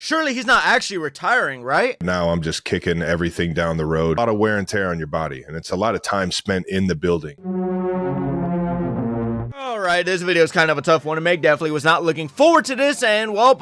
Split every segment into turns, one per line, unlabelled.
Surely he's not actually retiring, right?
Now I'm just kicking everything down the road. A lot of wear and tear on your body, and it's a lot of time spent in the building.
Alright, this video is kind of a tough one to make. Definitely was not looking forward to this, and well,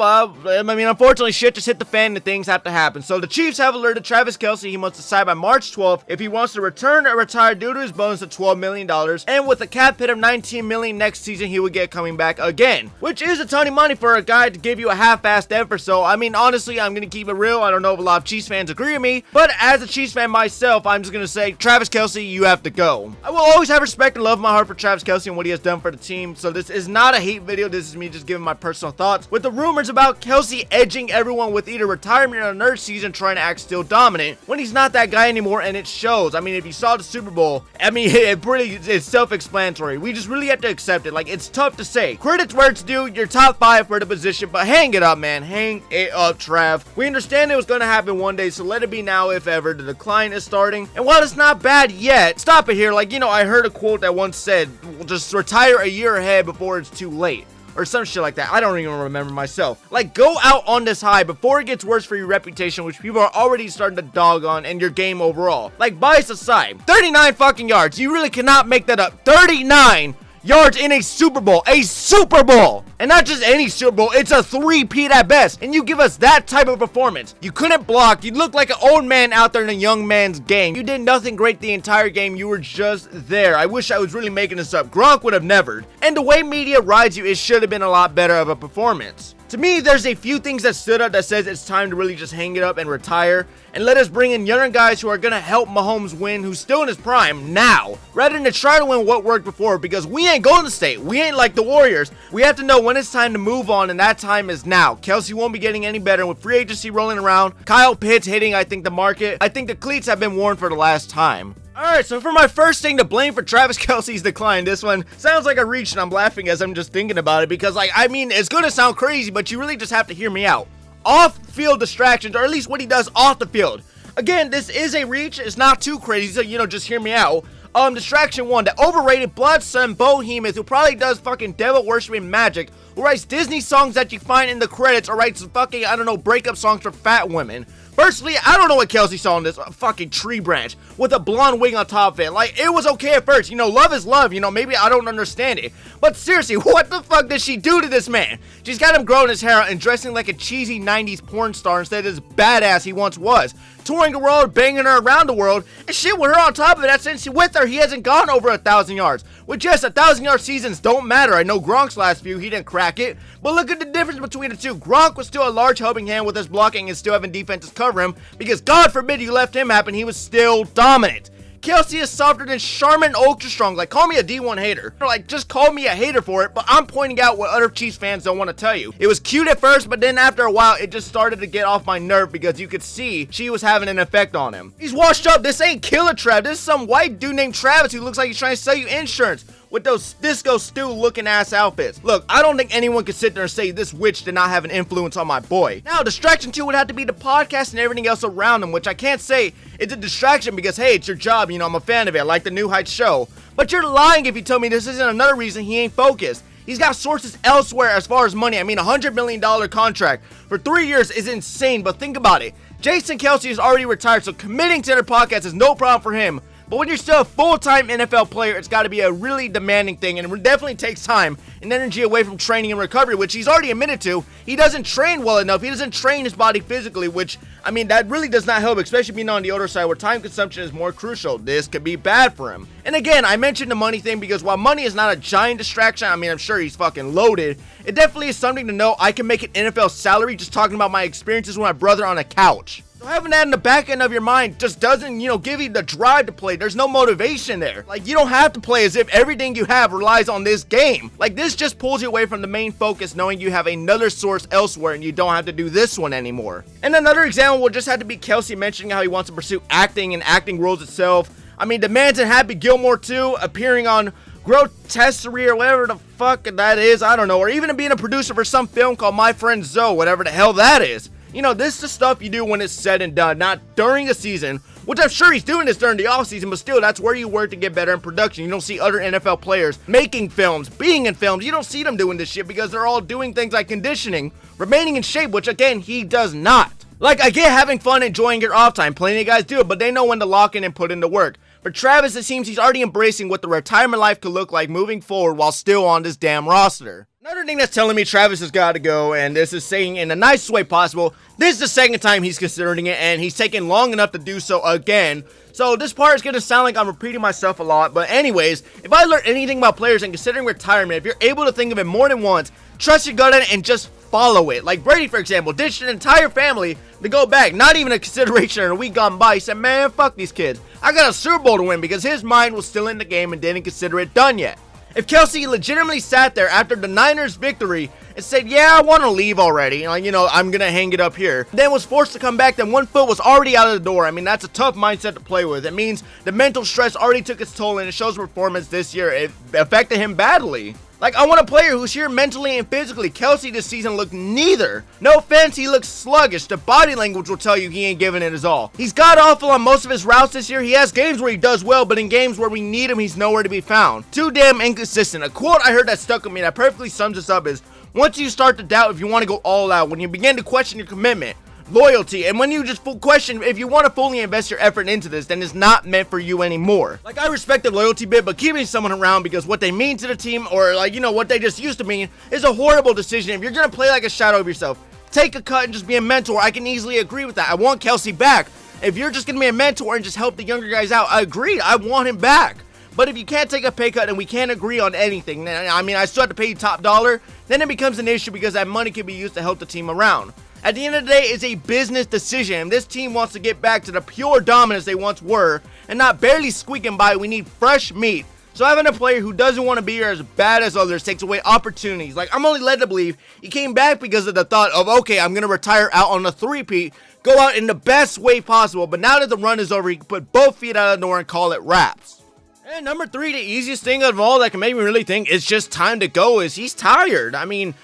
unfortunately, shit just hit the fan and things have to happen. So the Chiefs have alerted Travis Kelce he must decide by March 12th if he wants to return or retire due to his bonus of $12 million, and with a cap hit of $19 million next season, he would get coming back again, which is a ton of money for a guy to give you a half-assed effort. So, I mean, honestly, I'm gonna keep it real. I don't know if a lot of Chiefs fans agree with me, but as a Chiefs fan myself, I'm just gonna say, Travis Kelce, you have to go. I will always have respect and love in my heart for Travis Kelce and what he has done for the team, so this is not a hate video. This is me just giving my personal thoughts. With the rumors about Kelce edging everyone with either retirement or another season trying to act still dominant when he's not that guy anymore, and it shows. I mean, if you saw the Super Bowl, I mean, it's self-explanatory. We just really have to accept it. Like, it's tough to say. Credit's where it's due. You're top 5 for the position, but hang it up, man. Hang it up, Trav. We understand it was going to happen one day, so let it be now if ever. The decline is starting, and while it's not bad yet, stop it here. Like, you know, I heard a quote that once said, we'll just retire a year ahead before it's too late, or some shit like that. I don't even remember myself. Like, go out on this high before it gets worse for your reputation, which people are already starting to dog on, and your game overall. Like, bias aside, 39 fucking yards. You really cannot make that up. 39 yards in a Super Bowl. A Super Bowl! And not just any Super Bowl, it's a 3-peat at best. And you give us that type of performance. You couldn't block. You looked like an old man out there in a young man's game. You did nothing great the entire game. You were just there. I wish I was really making this up. Gronk would have never. And the way media rides you, it should have been a lot better of a performance. To me, there's a few things that stood out that says it's time to really just hang it up and retire, and let us bring in younger guys who are going to help Mahomes win, who's still in his prime now, rather than to try to win what worked before, because we ain't Golden State. We ain't like the Warriors. We have to know when it's time to move on, and that time is now. Kelce won't be getting any better, and with free agency rolling around, Kyle Pitts hitting, I think, the market, I think the cleats have been worn for the last time. Alright, so for my first thing to blame for Travis Kelce's decline, this one sounds like a reach, and I'm laughing as I'm just thinking about it, because, like, I mean, it's gonna sound crazy, but you really just have to hear me out. Off-field distractions, or at least what he does off the field. Again, this is a reach, it's not too crazy, so, you know, just hear me out. Distraction 1, the overrated blood-son behemoth who probably does fucking devil-worshipping magic, who writes Disney songs that you find in the credits, or writes fucking, I don't know, breakup songs for fat women. Firstly, I don't know what Kelce saw in this fucking tree branch with a blonde wing on top of it. Like, it was okay at first. You know, love is love. You know, maybe I don't understand it. But seriously, what the fuck did she do to this man? She's got him growing his hair out and dressing like a cheesy 90s porn star instead of this badass he once was. Touring the world, banging her around the world, and shit with her on top of it. Since with her, he hasn't gone over 1,000 yards. Which, yes, 1,000-yard seasons don't matter. I know Gronk's last few, he didn't crack it. But look at the difference between the two. Gronk was still a large helping hand with his blocking and still having defenses cover him, because God forbid you left him happen, he was still dominant. Kelce is softer than Charmin Ultra Strong. Like, call me a D1 hater. Or, like, just call me a hater for it, but I'm pointing out what other Chiefs fans don't want to tell you. It was cute at first, but then after a while, it just started to get off my nerve because you could see she was having an effect on him. He's washed up. This ain't Killer Trav. This is some white dude named Travis who looks like he's trying to sell you insurance with those disco stew looking ass outfits. Look, I don't think anyone could sit there and say this witch did not have an influence on my boy. Now, distraction 2 would have to be the podcast and everything else around him, which I can't say it's a distraction because, hey, it's your job, you know, I'm a fan of it, I like the New Heights show. But you're lying if you tell me this isn't another reason he ain't focused. He's got sources elsewhere as far as money. I mean, a $100 million contract for 3 years is insane, but think about it. Jason Kelce is already retired, so committing to their podcast is no problem for him. But when you're still a full-time NFL player, it's got to be a really demanding thing, and it definitely takes time and energy away from training and recovery, which he's already admitted to. He doesn't train well enough. He doesn't train his body physically, which, I mean, that really does not help, especially being on the older side where time consumption is more crucial. This could be bad for him. And again, I mentioned the money thing because while money is not a giant distraction, I mean, I'm sure he's fucking loaded, it definitely is something to know. I can make an NFL salary just talking about my experiences with my brother on a couch. So having that in the back end of your mind just doesn't, you know, give you the drive to play. There's no motivation there. Like, you don't have to play as if everything you have relies on this game. Like, this just pulls you away from the main focus, knowing you have another source elsewhere and you don't have to do this one anymore. And another example will just have to be Kelce mentioning how he wants to pursue acting and acting roles itself. I mean, the man's in Happy Gilmore too, appearing on Grotesserie or whatever the fuck that is, I don't know, or even being a producer for some film called My Friend Zoe, whatever the hell that is. You know, this is the stuff you do when it's said and done, not during a season which I'm sure he's doing this during the offseason, but still, that's where you work to get better in production. You don't see other NFL players making films, being in films. You don't see them doing this shit because they're all doing things like conditioning, remaining in shape, which again, he does not. Like, I get having fun, enjoying your off time. Plenty of guys do it, but they know when to lock in and put in the work. For Travis, it seems he's already embracing what the retirement life could look like moving forward while still on this damn roster. Another thing that's telling me Travis has got to go, and this is saying in the nicest way possible, this is the second time he's considering it, and he's taken long enough to do so again. So this part is going to sound like I'm repeating myself a lot, but anyways, if I learned anything about players and considering retirement, if you're able to think of it more than once, trust your gut in it and just follow it. Like Brady, for example, ditched an entire family to go back, not even a consideration in a week gone by. He said, man, fuck these kids. I got a Super Bowl to win, because his mind was still in the game and didn't consider it done yet. If Kelce legitimately sat there after the Niners victory and said, yeah, I want to leave already, like, you know, I'm going to hang it up here, then was forced to come back, then one foot was already out of the door. I mean, that's a tough mindset to play with. It means the mental stress already took its toll, and it shows performance this year. It affected him badly. Like, I want a player who's here mentally and physically. Kelce this season looked neither. No offense, he looks sluggish. The body language will tell you he ain't giving it his all. He's god awful on most of his routes this year. He has games where he does well, but in games where we need him, he's nowhere to be found. Too damn inconsistent. A quote I heard that stuck with me that perfectly sums this up is, once you start to doubt if you want to go all out, when you begin to question your commitment, loyalty, and when you just question if you want to fully invest your effort into this, then it's not meant for you anymore. Like, I respect the loyalty bit, but keeping someone around because what they mean to the team, or like, you know, what they just used to mean, is a horrible decision. If you're gonna play like a shadow of yourself, take a cut and just be a mentor. I can easily agree with that. I want Kelce back. If you're just gonna be a mentor and just help the younger guys out, I agree, I want him back. But if you can't take a pay cut and we can't agree on anything, then, I mean, I still have to pay you top dollar, then it becomes an issue because that money can be used to help the team around. At the end of the day, it's a business decision, and this team wants to get back to the pure dominance they once were, and not barely squeaking by. We need fresh meat. So having a player who doesn't want to be here as bad as others takes away opportunities. Like, I'm only led to believe he came back because of the thought of, okay, I'm going to retire out on a three-peat, go out in the best way possible, but now that the run is over, he can put both feet out of the door and call it wraps. And number 3, the easiest thing of all that can make me really think it's just time to go is he's tired. I mean,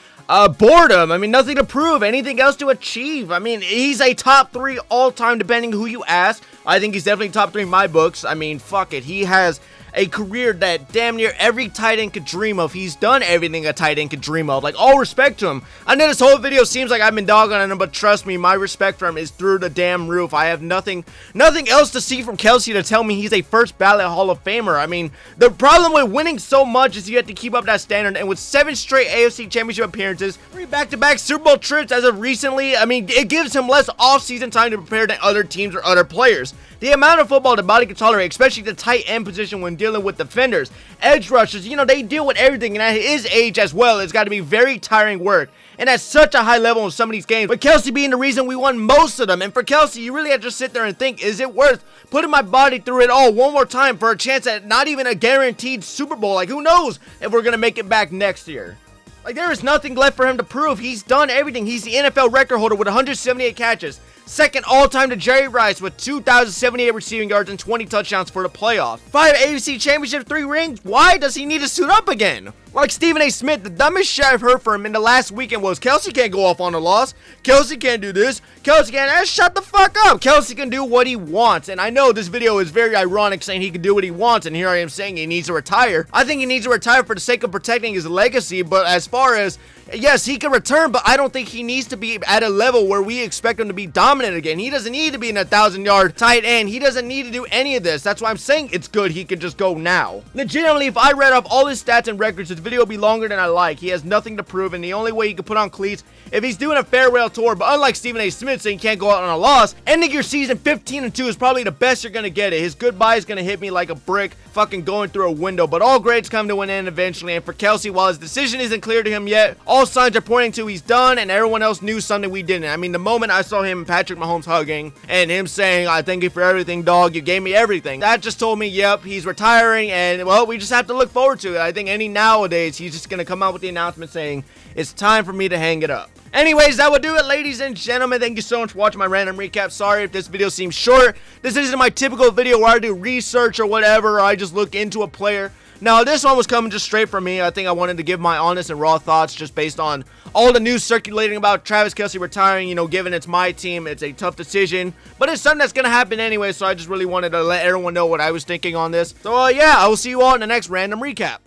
boredom. I mean, nothing to prove, anything else to achieve. I mean, he's a top 3 all-time, depending who you ask. I think he's definitely top 3 in my books. I mean, fuck it. He has a career that damn near every tight end could dream of. He's done everything a tight end could dream of. Like, all respect to him. I know this whole video seems like I've been dogging on him, but trust me, my respect for him is through the damn roof. I have nothing else to see from Kelce to tell me he's a first ballot Hall of Famer. I mean, the problem with winning so much is you have to keep up that standard, and with 7 straight AFC Championship appearances, 3 back-to-back Super Bowl trips as of recently, I mean, it gives him less off-season time to prepare than other teams or other players. The amount of football the body can tolerate, especially the tight end position when dealing with defenders, edge rushers, you know, they deal with everything, and at his age as well, it's got to be very tiring work, and at such a high level in some of these games, but Kelce being the reason we won most of them. And for Kelce, you really have to sit there and think, is it worth putting my body through it all one more time for a chance at not even a guaranteed Super Bowl? Like, who knows if we're going to make it back next year? Like, there is nothing left for him to prove. He's done everything. He's the NFL record holder with 178 catches. Second all-time to Jerry Rice with 2,078 receiving yards and 20 touchdowns for the playoffs. 5 AFC Championship, 3 rings. Why does he need to suit up again? Like Stephen A. Smith, the dumbest shit I've heard from him in the last weekend was, Kelce can't go off on a loss. Kelce can't do this. Kelce can't. Shut the fuck up. Kelce can do what he wants. And I know this video is very ironic saying he can do what he wants, and here I am saying he needs to retire. I think he needs to retire for the sake of protecting his legacy, but as far as, yes, he can return, but I don't think he needs to be at a level where we expect him to be dominant again. He doesn't need to be in a 1,000-yard tight end. He doesn't need to do any of this. That's why I'm saying it's good he could just go now. Legitimately, if I read off all his stats and records, this video would be longer than I like. He has nothing to prove, and the only way he can put on cleats if he's doing a farewell tour. But unlike Stephen A. Smith saying he can't go out on a loss, ending your season 15-2 is probably the best you're gonna get it. His goodbye is gonna hit me like a brick fucking going through a window. But all grades come to an end eventually, and for Kelce, while his decision isn't clear to him yet, all signs are pointing to he's done, and everyone else knew something we didn't. I mean, the moment I saw him and Patrick Mahomes hugging and him saying, I thank you for everything, dog, you gave me everything, that just told me, yep, he's retiring, and well, we just have to look forward to it. I think any nowadays he's just gonna come out with the announcement saying it's time for me to hang it up. Anyways, that would do it, ladies and gentlemen. Thank you so much for watching my random recap. Sorry if this video seems short. This isn't my typical video where I do research or whatever, or I just look into a player. Now, this one was coming just straight from me. I think I wanted to give my honest and raw thoughts just based on all the news circulating about Travis Kelce retiring. You know, given it's my team, it's a tough decision, but it's something that's going to happen anyway, so I just really wanted to let everyone know what I was thinking on this. So, yeah, I will see you all in the next random recap.